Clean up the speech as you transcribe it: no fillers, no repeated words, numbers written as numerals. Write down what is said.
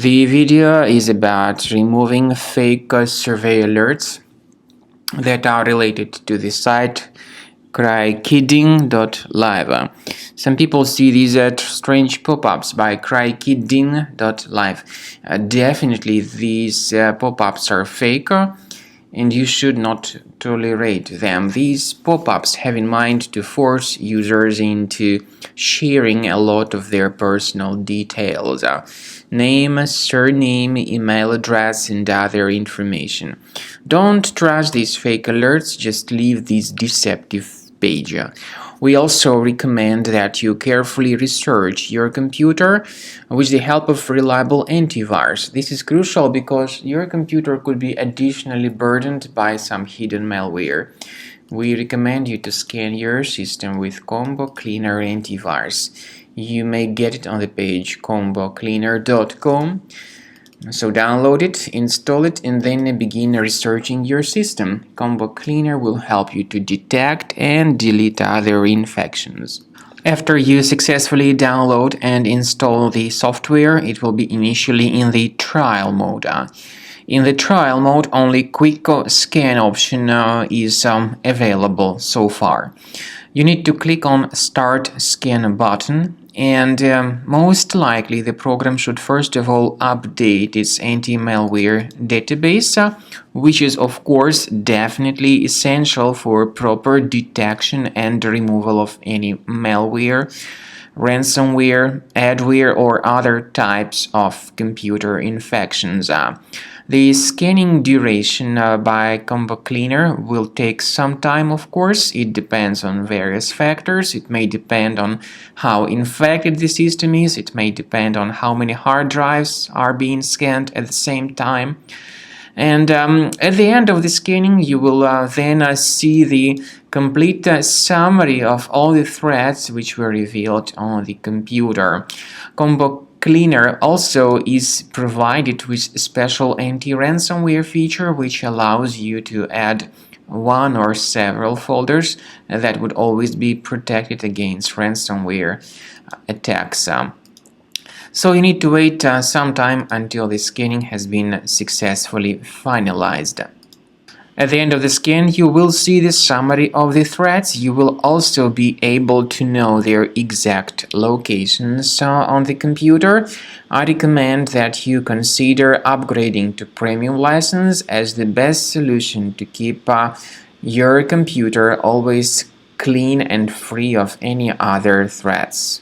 The video is about removing fake survey alerts that are related to the site Crykiddin.live. Some people see these strange pop-ups by Crykiddin.live. Definitely these pop-ups are fake, and you should not tolerate them. These pop-ups have in mind to force users into sharing a lot of their personal details, name, surname, email address, and other information. Don't trust these fake alerts, just leave this deceptive page. We also recommend that you carefully research your computer with the help of reliable antivirus. This is crucial because your computer could be additionally burdened by some hidden malware. We recommend you to scan your system with Combo Cleaner antivirus. You may get it on the page combocleaner.com. So download it, install it, and then begin researching your system. Combo Cleaner will help you to detect and delete other infections. After you successfully download and install the software, it will be initially in the trial mode. In the trial mode, only Quick Scan option is available so far. You need to click on Start Scan button, and most likely the program should first of all update its anti-malware database, which is of course definitely essential for proper detection and removal of any malware, ransomware, adware, or other types of computer infections. The scanning duration by Combo Cleaner will take some time, of course. It depends on various factors. It may depend on how infected the system is. It may depend on how many hard drives are being scanned at the same time. And at the end of the scanning, you will then see the complete summary of all the threats which were revealed on the computer. Combo Cleaner also is provided with a special anti-ransomware feature which allows you to add one or several folders that would always be protected against ransomware attacks. So you need to wait some time until the scanning has been successfully finalized. At the end of the scan, you will see the summary of the threats. You will also be able to know their exact locations on the computer. I recommend that you consider upgrading to premium license as the best solution to keep your computer always clean and free of any other threats.